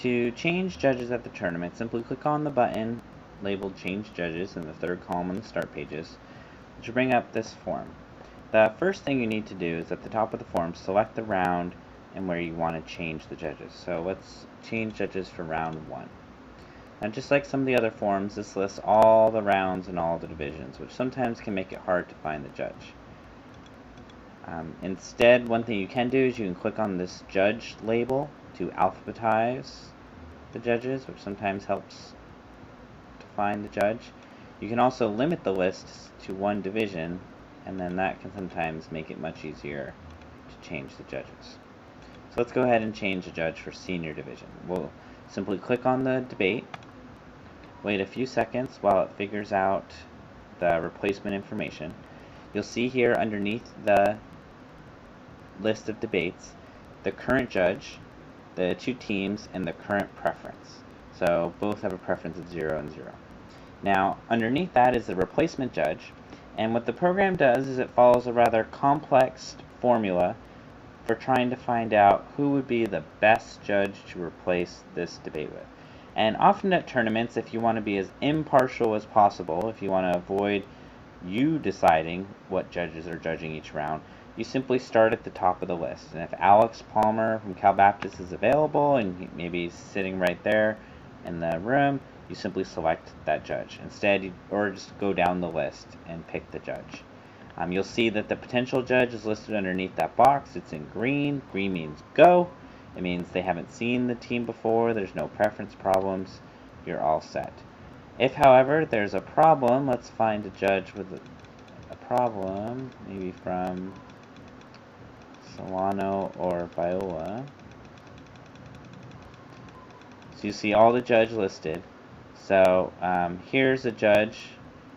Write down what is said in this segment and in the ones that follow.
To change judges at the tournament, simply click on the button labeled Change Judges in the third column on the Start pages, which will bring up this form. The first thing you need to do is at the top of the form, select the round and where you want to change the judges. So let's change judges for round 1. Now, just like some of the other forms, this lists all the rounds and all the divisions, which sometimes can make it hard to find the judge. Instead, one thing you can do is you can click on this judge label to alphabetize the judges, which sometimes helps to find the judge. You can also limit the list to one division, and then that can sometimes make it much easier to change the judges. So let's go ahead and change the judge for senior division. We'll simply click on the debate, wait a few seconds while it figures out the replacement information. You'll see here underneath the list of debates the current judge, the 2 teams, and the current preference. So both have a preference of 0 and 0. Now, underneath that is the replacement judge, and what the program does is it follows a rather complex formula for trying to find out who would be the best judge to replace this debate with. And often at tournaments, if you want to be as impartial as possible, if you want to avoid you deciding what judges are judging each round, you simply start at the top of the list. And if Alex Palmer from Cal Baptist is available and maybe he's sitting right there in the room, you simply select that judge instead, or just go down the list and pick the judge. You'll see that the potential judge is listed underneath that box. It's in green. Green means go. It means they haven't seen the team before. There's no preference problems. You're all set. If, however, there's a problem, let's find a judge with a problem, maybe from Solano or Biola. So you see all the judge listed. So here's a judge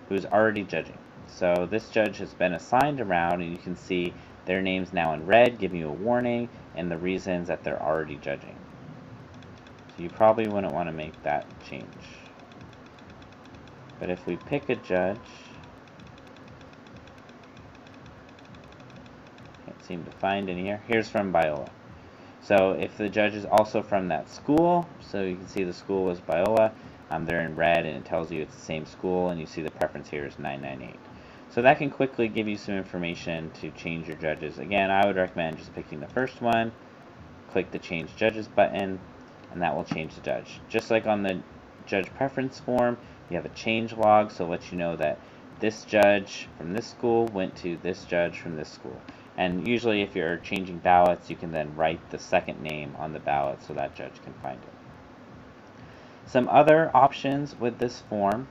who's already judging. So this judge has been assigned a round, and you can see their name's now in red, giving you a warning and the reasons that they're already judging. So you probably wouldn't want to make that change. But if we pick a judge, can't seem to find any here. Here's from Biola. So if the judge is also from that school, so you can see the school was Biola, they're in red and it tells you it's the same school, and you see the preference here is 998. So that can quickly give you some information to change your judges. Again, I would recommend just picking the first one, click the Change Judges button, and that will change the judge. Just like on the judge preference form, you have a change log, so it lets you know that this judge from this school went to this judge from this school. And usually if you're changing ballots, you can then write the second name on the ballot so that judge can find it. Some other options with this form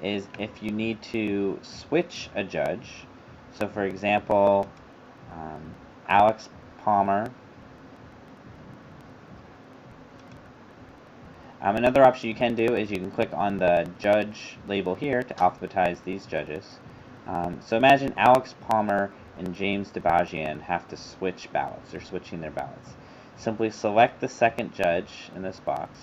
is if you need to switch a judge. So for example, Alex Palmer. Another option you can do is you can click on the judge label here to alphabetize these judges. So imagine Alex Palmer and James DeBajian have to switch ballots. They're switching their ballots. Simply select the second judge in this box.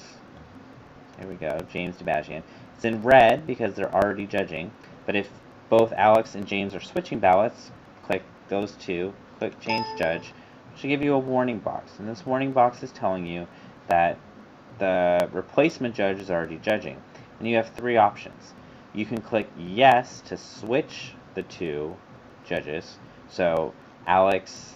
Here we go, James DeBajian. It's in red because they're already judging, but if both Alex and James are switching ballots, click those two, click Change Judge, which will give you a warning box. And this warning box is telling you that the replacement judge is already judging. And you have 3 options. You can click Yes to switch the 2 judges. So Alex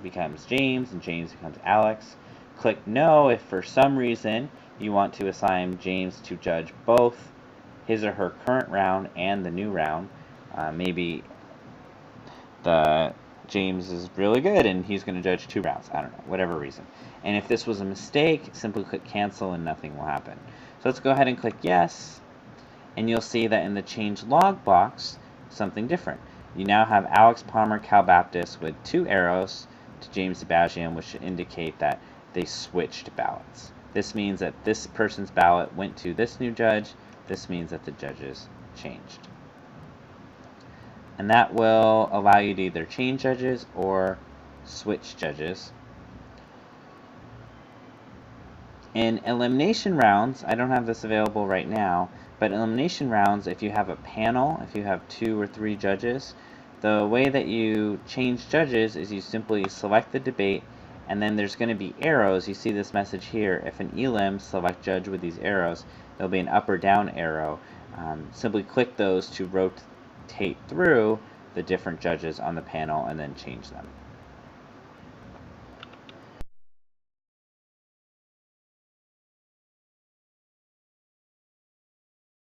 becomes James and James becomes Alex. Click No if for some reason you want to assign James to judge both his or her current round and the new round. Maybe James is really good and he's going to judge 2 rounds. I don't know, whatever reason. And if this was a mistake, simply click Cancel and nothing will happen. So let's go ahead and click Yes, and you'll see that in the Change Log box, something different. You now have Alex Palmer, Cal Baptist, with 2 arrows to James DeBajian, which should indicate that they switched ballots. This means that this person's ballot went to this new judge. This means that the judges changed. And that will allow you to either change judges or switch judges. In elimination rounds, I don't have this available right now, but elimination rounds, if you have a panel, if you have 2 or 3 judges, the way that you change judges is you simply select the debate And then there's going to be arrows. You see this message here. If an elim, select judge with these arrows. There'll be an up or down arrow. Simply click those to rotate through the different judges on the panel and then change them.